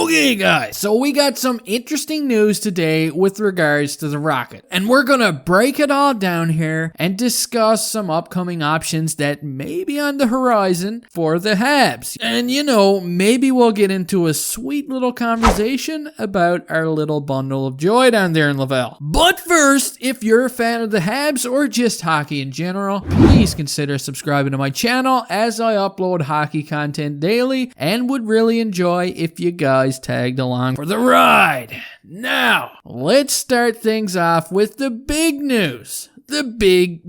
Okay guys, so we got some interesting news today with regards to the Rocket. And we're gonna break it all down here and discuss some upcoming options that may be on the horizon for the Habs. And maybe we'll get into a sweet little conversation about our little bundle of joy down there in Laval. But first, if you're a fan of the Habs or just hockey in general, please consider subscribing to my channel as I upload hockey content daily and would really enjoy if you guys tagged along for the ride. Now, let's start things off with the big news. The big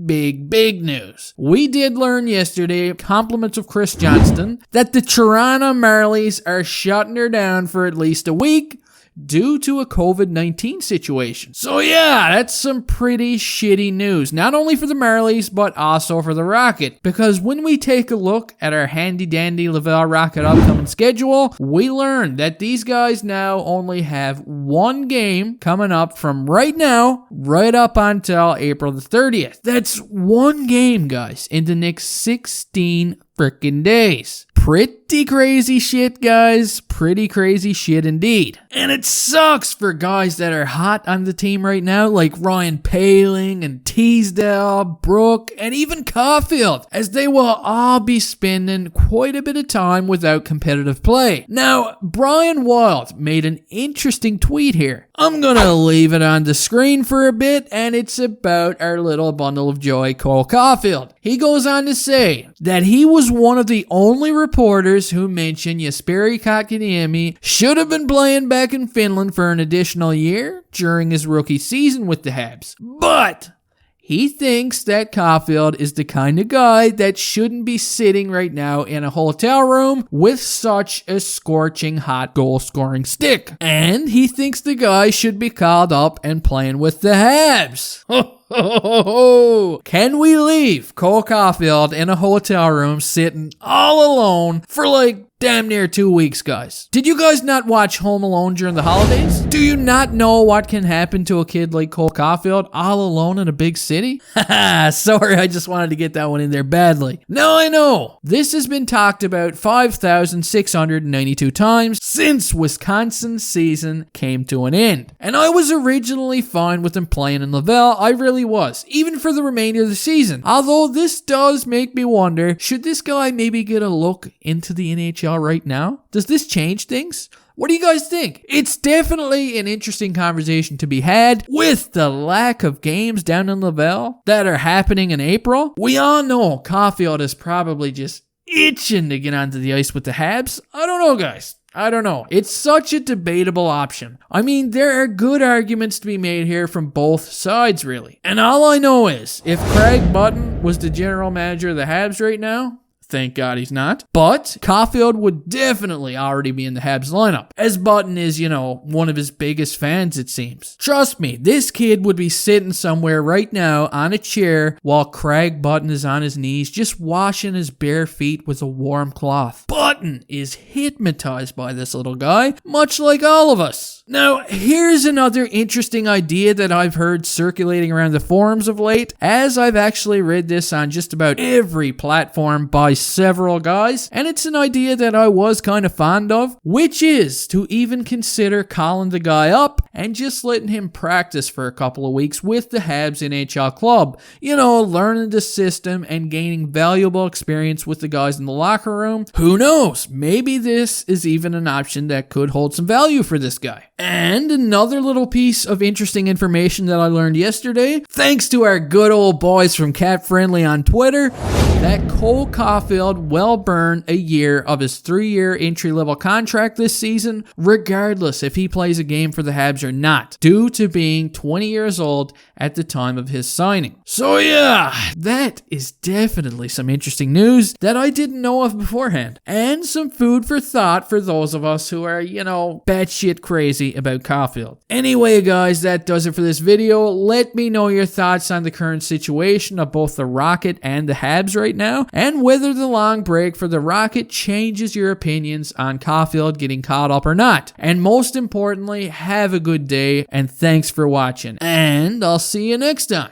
news. We did learn yesterday, compliments of Chris Johnston, that the Toronto Marlies are shutting her down for at least a week due to a COVID-19 situation. So yeah, that's some pretty shitty news. Not only for the Marlies, but also for the Rocket. Because when we take a look at our handy-dandy Laval Rocket upcoming schedule, we learned that these guys now only have one game coming up from right now, right up until April the 30th. That's one game, guys, in the next 16 frickin' days. Pretty crazy shit, guys. Pretty crazy shit indeed. And it sucks for guys that are hot on the team right now, like Ryan Poehling and Teasdale, Brooke, and even Caufield, as they will all be spending quite a bit of time without competitive play. Now, Brian Wild made an interesting tweet here. I'm gonna leave it on the screen for a bit, and it's about our little bundle of joy, Cole Caufield. He goes on to say that he was one of the only reporters who mentioned Jesperi Kotkaniemi should have been playing back in Finland for an additional year during his rookie season with the Habs. But he thinks that Caufield is the kind of guy that shouldn't be sitting right now in a hotel room with such a scorching hot goal-scoring stick. And he thinks the guy should be called up and playing with the Habs. Can we leave Cole Caufield in a hotel room sitting all alone for damn near 2 weeks, guys? Did you guys not watch Home Alone during the holidays? Do you not know what can happen to a kid like Cole Caufield all alone in a big city? Haha, sorry, I just wanted to get that one in there badly. Now I know, this has been talked about 5,692 times since Wisconsin's season came to an end. And I was originally fine with him playing in Laval, I really was, even for the remainder of the season. Although this does make me wonder, should this guy maybe get a look into the NHL right now? Does this change things? What do you guys think? It's definitely an interesting conversation to be had with the lack of games down in Laval that are happening in April. We all know Caufield is probably just itching to get onto the ice with the Habs. I don't know, guys. I don't know. It's such a debatable option. I mean, there are good arguments to be made here from both sides, really. And all I know is, if Craig Button was the general manager of the Habs right now, thank God he's not. But Caufield would definitely already be in the Habs lineup, as Button is, one of his biggest fans, it seems. Trust me, this kid would be sitting somewhere right now on a chair while Craig Button is on his knees just washing his bare feet with a warm cloth. Button is hypnotized by this little guy, much like all of us. Now, here's another interesting idea that I've heard circulating around the forums of late, as I've actually read this on just about every platform by several guys, and it's an idea that I was kind of fond of, which is to even consider calling the guy up and just letting him practice for a couple of weeks with the Habs NHL club. Learning the system and gaining valuable experience with the guys in the locker room. Who knows? Maybe this is even an option that could hold some value for this guy. And another little piece of interesting information that I learned yesterday, thanks to our good old boys from Cat Friendly on Twitter, that Cole Caufield will burn a year of his 3-year entry-level contract this season, regardless if he plays a game for the Habs or not, due to being 20 years old at the time of his signing. So yeah, that is definitely some interesting news that I didn't know of beforehand, and some food for thought for those of us who are, batshit crazy about Caufield. Anyway, guys, that does it for this video. Let me know your thoughts on the current situation of both the Rocket and the Habs right now, and whether the long break for the Rocket changes your opinions on Caufield getting caught up or not. And most importantly, have a good day, and thanks for watching. And I'll see you next time.